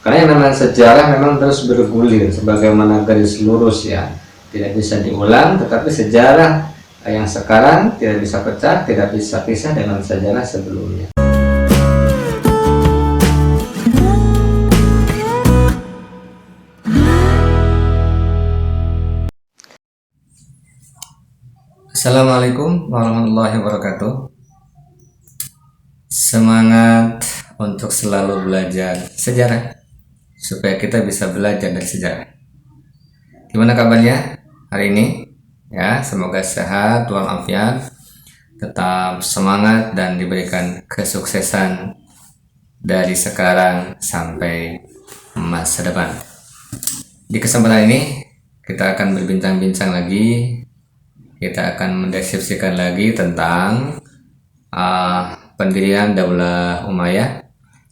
Karena yang namanya sejarah memang terus bergulir sebagaimana garis lurus ya, tidak bisa diulang. Tetapi sejarah yang sekarang tidak bisa pecah, tidak bisa pisah dengan sejarah sebelumnya. Assalamualaikum warahmatullahi wabarakatuh. Semangat untuk selalu belajar sejarah supaya kita bisa belajar dari sejarah. Gimana kabarnya hari ini? Ya, semoga sehat walafiat, tetap semangat dan diberikan kesuksesan dari sekarang sampai masa depan. Di kesempatan ini kita akan berbincang-bincang lagi. Kita akan mendeskripsikan lagi tentang pendirian Daulah Umayyah,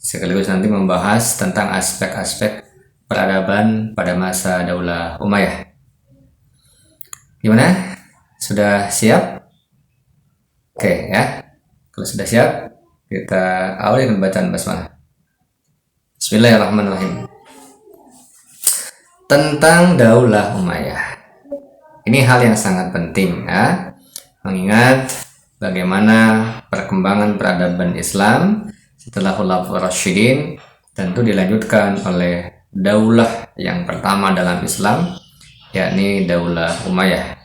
sekaligus nanti membahas tentang aspek-aspek peradaban pada masa Daulah Umayyah. Gimana? Sudah siap? Oke ya. Kalau sudah siap, kita awali dengan bacaan basmalah. Bismillahirrahmanirrahim. Tentang Daulah Umayyah. Ini hal yang sangat penting ya, mengingat bagaimana perkembangan peradaban Islam setelah Khulafaur Rasyidin tentu dilanjutkan oleh daulah yang pertama dalam Islam, yakni Daulah Umayyah.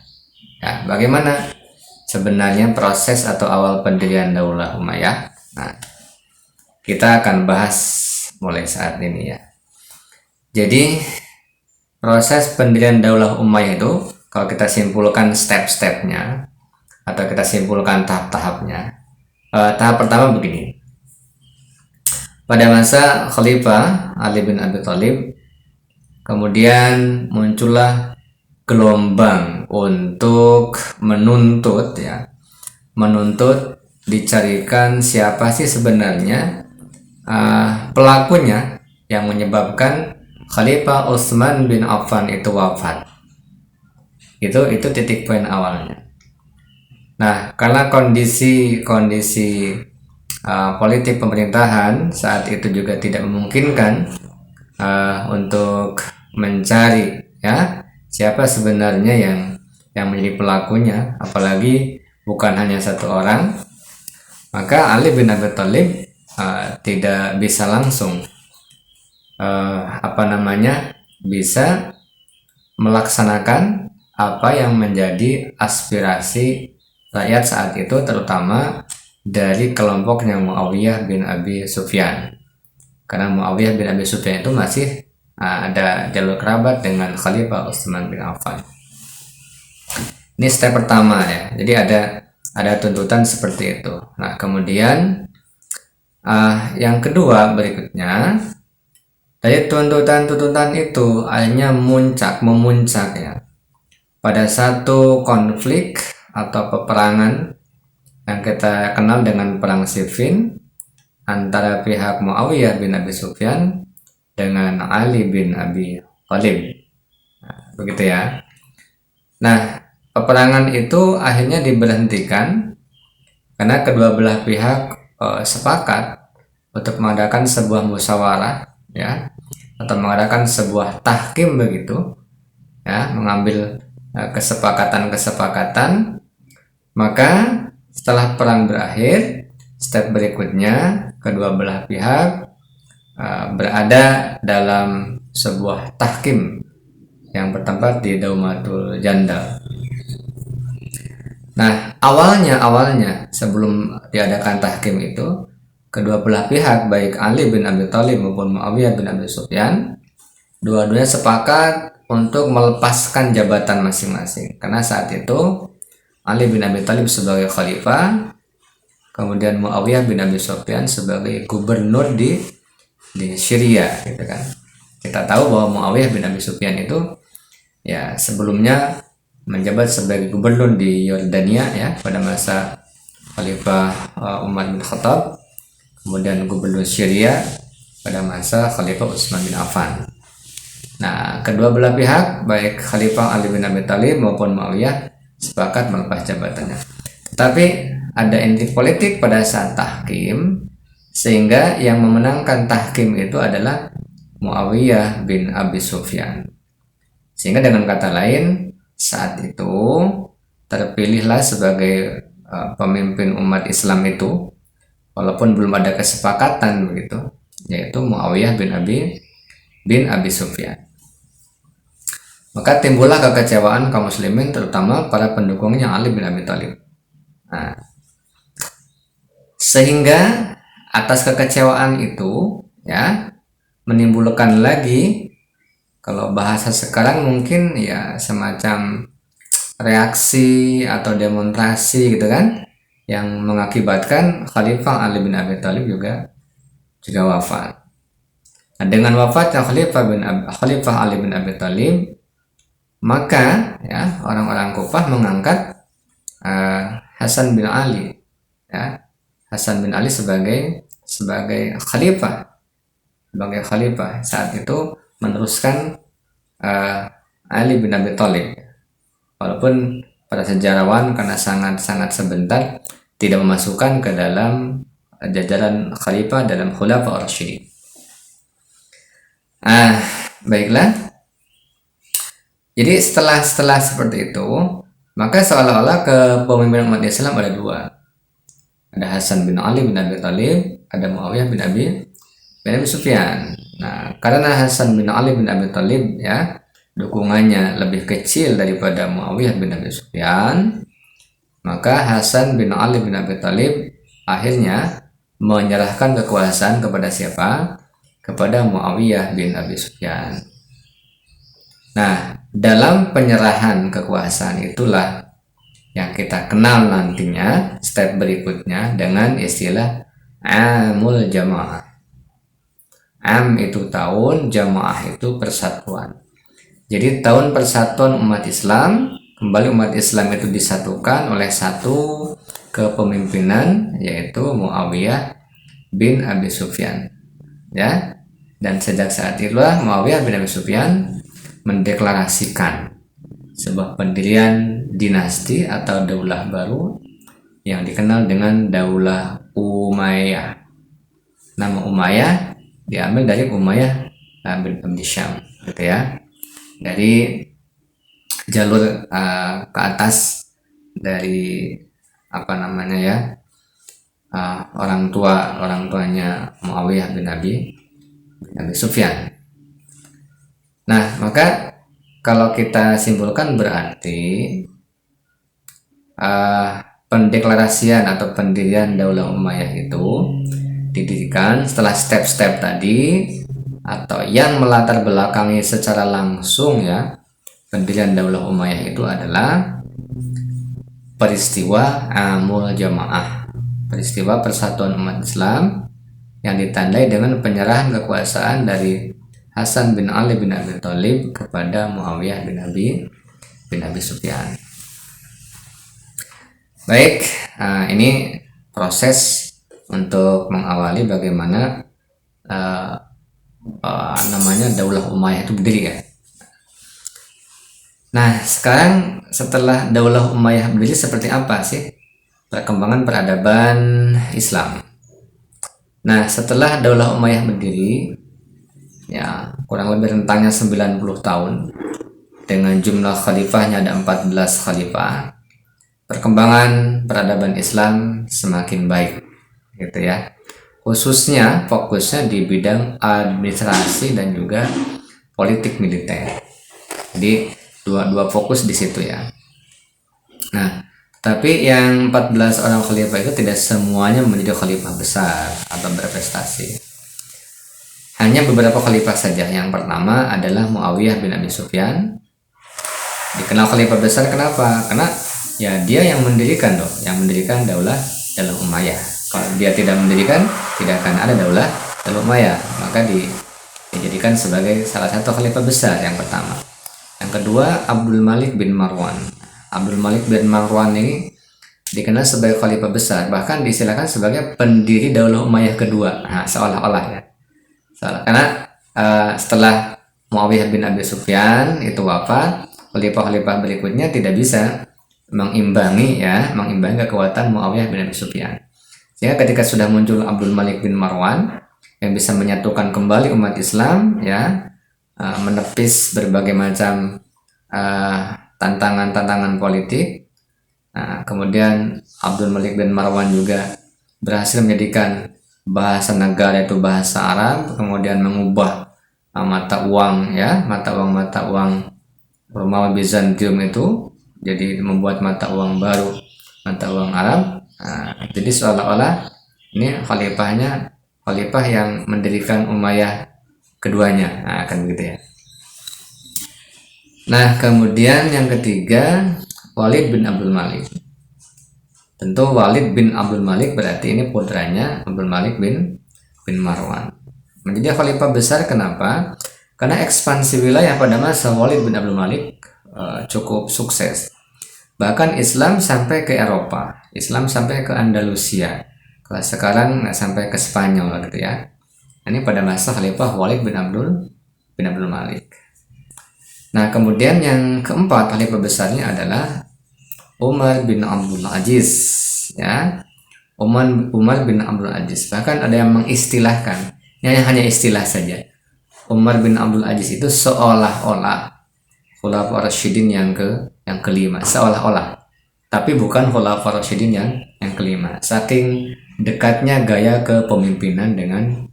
Ya, bagaimana sebenarnya proses atau awal pendirian Daulah Umayyah? Nah, kita akan bahas mulai saat ini ya. Jadi proses pendirian Daulah Umayyah itu, kalau kita simpulkan step-stepnya atau kita simpulkan tahap-tahapnya, tahap pertama begini. Pada masa Khalifah Ali bin Abi Thalib, kemudian muncullah gelombang untuk menuntut dicarikan siapa sih sebenarnya pelakunya yang menyebabkan Khalifah Utsman bin Affan itu wafat. Itu titik poin awalnya. Nah, karena kondisi politik pemerintahan saat itu juga tidak memungkinkan untuk mencari ya siapa sebenarnya yang menjadi pelakunya, apalagi bukan hanya satu orang, maka Ali bin Abi Thalib tidak bisa langsung bisa melaksanakan apa yang menjadi aspirasi rakyat saat itu, terutama dari kelompoknya Muawiyah bin Abi Sufyan. Karena Muawiyah bin Abi Sufyan itu masih ada jalur kerabat dengan Khalifah Utsman bin Affan. Ini step pertama ya. Jadi ada tuntutan seperti itu. Nah, kemudian yang kedua berikutnya, dari tuntutan itu akhirnya memuncak ya pada satu konflik atau peperangan yang kita kenal dengan perang Siffin antara pihak Muawiyah bin Abi Sufyan dengan Ali bin Abi Thalib. Nah, begitu ya. Nah, peperangan itu akhirnya diberhentikan karena kedua belah pihak sepakat untuk mengadakan sebuah musyawarah ya, atau mengadakan sebuah tahkim begitu ya, mengambil kesepakatan. Maka setelah perang berakhir, step berikutnya kedua belah pihak berada dalam sebuah tahkim yang bertempat di Daumatul Jandal. Nah, awalnya sebelum diadakan tahkim itu, kedua belah pihak baik Ali bin Abi Thalib maupun Muawiyah bin Abi Sufyan dua-duanya sepakat untuk melepaskan jabatan masing-masing, karena saat itu Ali bin Abi Thalib sebagai khalifah, kemudian Muawiyah bin Abi Sufyan sebagai gubernur di Syria gitu kan. Kita tahu bahwa Muawiyah bin Abi Sufyan itu ya sebelumnya menjabat sebagai gubernur di Yordania ya pada masa Khalifah Umar bin Khattab, kemudian gubernur Syria pada masa Khalifah Utsman bin Affan. Nah, kedua belah pihak baik Khalifah Ali bin Abi Thalib maupun Muawiyah sepakat melepas jabatannya. Tapi ada intrik politik pada saat tahkim, sehingga yang memenangkan tahkim itu adalah Muawiyah bin Abi Sufyan. Sehingga dengan kata lain, saat itu terpilihlah sebagai pemimpin umat Islam itu, walaupun belum ada kesepakatan begitu, yaitu Muawiyah bin Abi Sufyan. Maka timbullah kekecewaan kaum muslimin, terutama para pendukungnya Ali bin Abi Thalib. Nah, sehingga atas kekecewaan itu ya menimbulkan lagi, kalau bahasa sekarang mungkin ya semacam reaksi atau demonstrasi gitu kan, yang mengakibatkan Khalifah Ali bin Abi Thalib juga wafat. Nah, dengan wafatnya Khalifah Ali bin Abi Thalib, maka ya orang-orang Kufah mengangkat Hasan bin Ali, ya Hasan bin Ali sebagai khalifah, saat itu meneruskan Ali bin Abi Thalib. Walaupun para sejarawan karena sangat sebentar tidak memasukkan ke dalam jajaran khalifah dalam Khulafaur Rasyidin. Baiklah. Jadi setelah seperti itu, maka seolah-olah kepemimpinan umat Islam ada dua. Ada Hasan bin Ali bin Abi Thalib, ada Muawiyah bin Abi Sufyan. Nah, karena Hasan bin Ali bin Abi Thalib ya dukungannya lebih kecil daripada Muawiyah bin Abi Sufyan, maka Hasan bin Ali bin Abi Thalib akhirnya menyerahkan kekuasaan kepada siapa? Kepada Muawiyah bin Abi Sufyan. Nah, dalam penyerahan kekuasaan itulah yang kita kenal nantinya step berikutnya dengan istilah Amul Jamaah. Am itu tahun, Jamaah itu persatuan. Jadi tahun persatuan umat Islam, kembali umat Islam itu disatukan oleh satu kepemimpinan, yaitu Muawiyah bin Abi Sufyan. Ya, dan sejak saat itulah Muawiyah bin Abi Sufyan mendeklarasikan sebuah pendirian dinasti atau daulah baru yang dikenal dengan Daulah Umayyah. Nama Umayyah diambil dari Umayyah bin Abdi Syam, gitu ya, dari jalur ke atas dari orang tuanya Muawiyah bin Abi Sufyan. Nah, maka kalau kita simpulkan berarti pendeklarasian atau pendirian Daulah Umayyah itu didirikan setelah step-step tadi, atau yang melatar belakangi secara langsung ya pendirian Daulah Umayyah itu adalah peristiwa Amul Jamaah, peristiwa persatuan umat Islam yang ditandai dengan penyerahan kekuasaan dari Hasan bin Ali bin Abi Thalib kepada Muawiyah bin Abi Sufyan. Baik, ini proses untuk mengawali bagaimana Daulah Umayyah itu berdiri ya. Nah, sekarang setelah Daulah Umayyah berdiri, seperti apa sih perkembangan peradaban Islam? Nah, setelah Daulah Umayyah berdiri, ya kurang lebih rentangnya 90 tahun dengan jumlah khalifahnya ada 14 khalifah, perkembangan peradaban Islam semakin baik, gitu ya, khususnya fokusnya di bidang administrasi dan juga politik militer. Jadi dua fokus di situ ya. Nah, tapi yang 14 orang khalifah itu tidak semuanya menjadi khalifah besar atau berprestasi. Hanya beberapa khalifah saja. Yang pertama adalah Muawiyah bin Abi Sufyan. Dikenal khalifah besar kenapa? Karena ya dia yang mendirikan Daulah Umayyah. Kalau dia tidak mendirikan, tidak akan ada Daulah Umayyah. Maka dijadikan sebagai salah satu khalifah besar yang pertama. Yang kedua, Abdul Malik bin Marwan. Abdul Malik bin Marwan ini dikenal sebagai khalifah besar, bahkan disilakan sebagai pendiri Daulah Umayyah kedua. Nah, seolah-olah ya. Karena setelah Muawiyah bin Abi Sufyan itu wafat, khalifah-khalifah berikutnya tidak bisa mengimbangi kekuatan Muawiyah bin Abi Sufyan. Sehingga ketika sudah muncul Abdul Malik bin Marwan, yang bisa menyatukan kembali umat Islam, ya, menepis berbagai macam tantangan-tantangan politik. Kemudian Abdul Malik bin Marwan juga berhasil menjadikan bahasa negara itu bahasa Arab, kemudian mengubah mata uang, ya, mata uang Romawi Bizantium itu jadi membuat mata uang baru, mata uang Arab. Jadi seolah-olah ini khalifah yang mendirikan Umayyah keduanya, kan begitu ya. Nah, kemudian yang ketiga, Walid bin Abdul Malik. Tentu Walid bin Abdul Malik berarti ini putranya Abdul Malik bin Marwan. Menjadi khalifah besar, kenapa? Karena ekspansi wilayah pada masa Walid bin Abdul Malik cukup sukses. Bahkan Islam sampai ke Eropa, Islam sampai ke Andalusia. Kalau sekarang sampai ke Spanyol gitu ya. Ini pada masa khalifah Walid bin Abdul Malik. Nah, kemudian yang keempat khalifah besarnya adalah Umar bin Abdul Aziz, ya. Umar bin Abdul Aziz. Bahkan ada yang mengistilahkan, ini hanya istilah saja. Umar bin Abdul Aziz itu seolah-olah Khulafaur Rasyidin yang kelima, seolah-olah. Tapi bukan Khulafaur Rasyidin yang kelima. Saking dekatnya gaya kepemimpinan dengan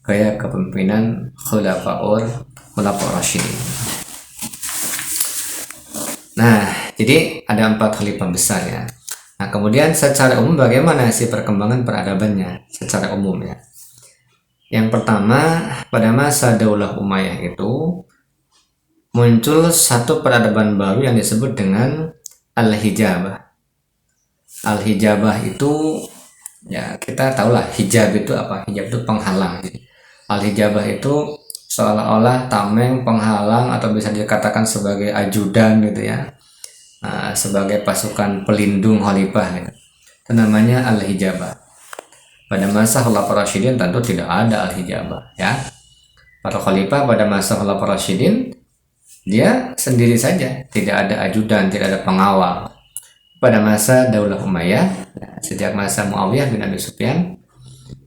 gaya kepemimpinan Khulafaur Rasyidin. Nah, jadi ada 4 khalifah besar ya. Nah, kemudian secara umum bagaimana sih perkembangan peradabannya secara umum ya? Yang pertama, pada masa Daulah Umayyah itu muncul satu peradaban baru yang disebut dengan Al-Hijabah. Al-Hijabah itu, ya kita tahulah hijab itu apa? Hijab itu penghalang. Al-Hijabah itu seolah-olah tameng, penghalang, atau bisa dikatakan sebagai ajudan gitu ya, sebagai pasukan pelindung khalifah gitu. Itu namanya Al-Hijabah. Pada masa Khulafaur Rasyidin tentu tidak ada Al-Hijabah ya. Para khalifah pada masa Khulafaur Rasyidin dia sendiri saja, tidak ada ajudan, tidak ada pengawal. Pada masa Daulah Umayyah, sejak masa Muawiyah bin Abi Sufyan,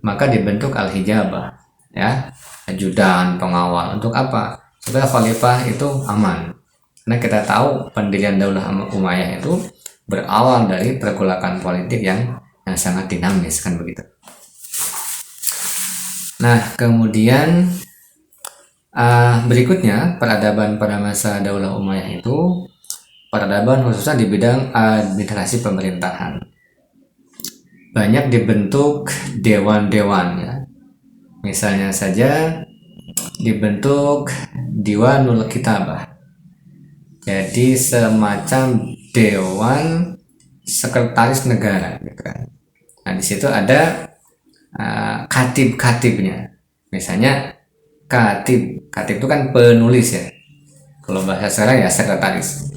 maka dibentuk Al-Hijabah ya, ajudan, pengawal. Untuk apa? Supaya khalifah itu aman. Karena kita tahu pendirian Daulah Umayyah itu berawal dari pergolakan politik yang sangat dinamis, kan begitu. Nah, kemudian berikutnya peradaban pada masa Daulah Umayyah itu peradaban khususnya di bidang administrasi pemerintahan. Banyak dibentuk dewan-dewan ya. Misalnya saja dibentuk Diwanul Kitabah. Jadi semacam dewan sekretaris negara gitu kan. Nah, di situ ada katib-katibnya. Misalnya katib itu kan penulis ya. Kalau bahasa sekarang ya sekretaris.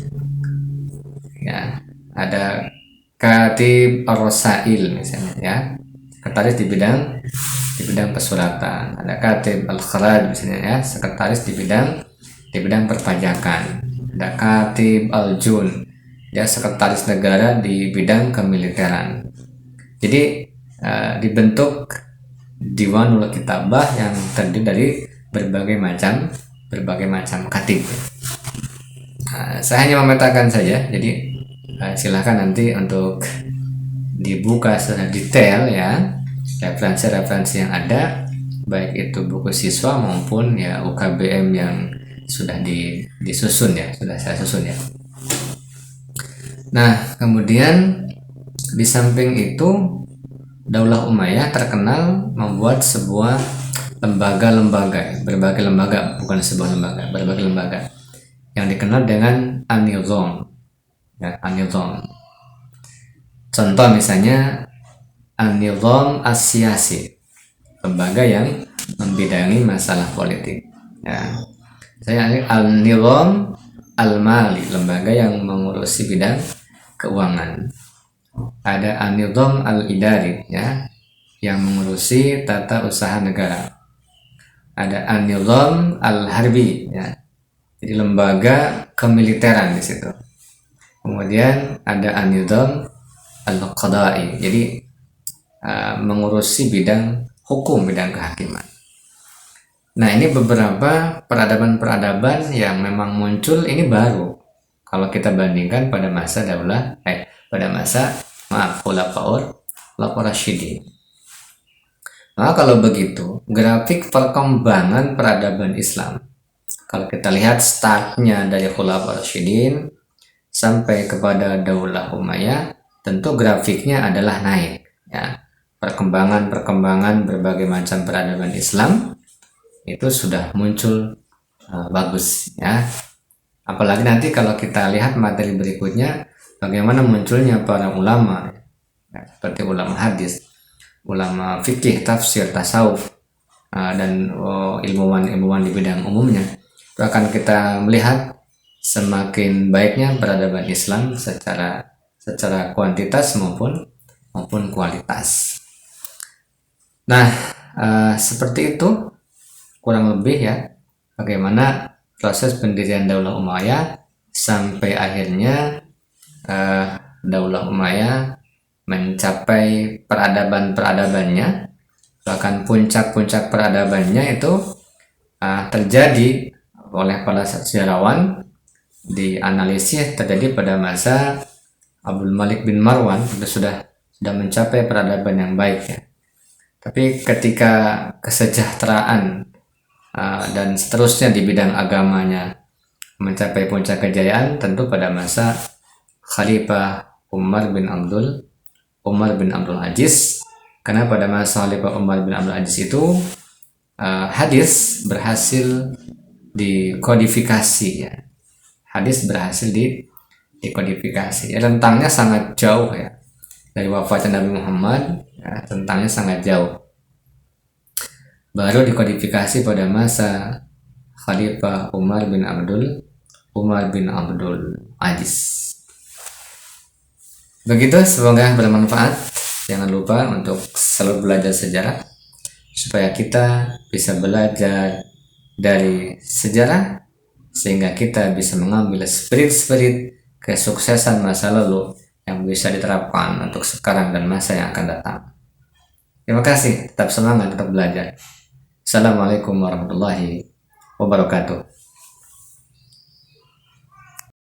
Ya, ada katib ar-rasail misalnya ya. Sekretaris di bidang pesuratan. Ada katib al-kharaj misalnya ya, sekretaris di bidang perpajakan. Ada katib al-jun, ya sekretaris negara di bidang kemiliteran. Jadi dibentuk Diwanul Kitabah yang terdiri dari berbagai macam katib. Saya hanya memetakan saja, jadi silahkan nanti untuk dibuka secara detail ya, referensi-referensi yang ada, baik itu buku siswa maupun ya UKBM yang sudah disusun ya, sudah saya susun ya. Nah, kemudian di samping itu Daulah Umayyah terkenal membuat sebuah lembaga-lembaga, berbagai lembaga, bukan sebuah lembaga, berbagai lembaga yang dikenal dengan an-nizam ya, an-nizam. Contoh misalnya an-nizam as-siyasi, lembaga yang membidangi masalah politik ya. Saya al-nizam al-mali, lembaga yang mengurusi bidang keuangan. Ada an-nizam al-idari ya, yang mengurusi tata usaha negara. Ada an-nizam al-harbi ya, jadi lembaga kemiliteran di situ. Kemudian ada an-nizam al-qada'i, jadi mengurusi bidang hukum, bidang kehakiman. Nah, ini beberapa peradaban-peradaban yang memang muncul ini baru kalau kita bandingkan pada masa Khulafaur Rasyidin. Nah, kalau begitu, grafik perkembangan peradaban Islam, kalau kita lihat startnya dari Khulafaur Rasyidin sampai kepada Daulah Umayyah, tentu grafiknya adalah naik. Ya, perkembangan berbagai macam peradaban Islam itu sudah muncul bagus. Ya, apalagi nanti kalau kita lihat materi berikutnya, bagaimana munculnya para ulama, ya, seperti ulama hadis, ulama fikih, tafsir, tasawuf, dan ilmuwan-ilmuwan di bidang umumnya. Itu akan kita melihat semakin baiknya peradaban Islam secara kuantitas maupun kualitas. Nah, seperti itu kurang lebih ya bagaimana proses pendirian Daulah Umayyah sampai akhirnya Daulah Umayyah mencapai peradaban-peradabannya, bahkan puncak-puncak peradabannya itu terjadi oleh para sejarawan dianalisis terjadi pada masa Abdul Malik bin Marwan. Itu sudah mencapai peradaban yang baik ya. Tapi ketika kesejahteraan dan seterusnya di bidang agamanya mencapai puncak kejayaan, tentu pada masa Khalifah Umar bin Abdul Aziz, karena pada masa Khalifah Umar bin Abdul Aziz itu hadis berhasil dikodifikasi ya. Hadis berhasil dikodifikasi. Ya, rentangnya sangat jauh ya. Dari wafatnya Nabi Muhammad ya, rentangnya sangat jauh. Baru dikodifikasi pada masa Khalifah Umar bin Abdul Aziz. Begitu, semoga bermanfaat. Jangan lupa untuk selalu belajar sejarah supaya kita bisa belajar dari sejarah sehingga kita bisa mengambil spirit kesuksesan masa lalu yang bisa diterapkan untuk sekarang dan masa yang akan datang. Terima kasih, tetap semangat, tetap belajar. Assalamualaikum warahmatullahi wabarakatuh.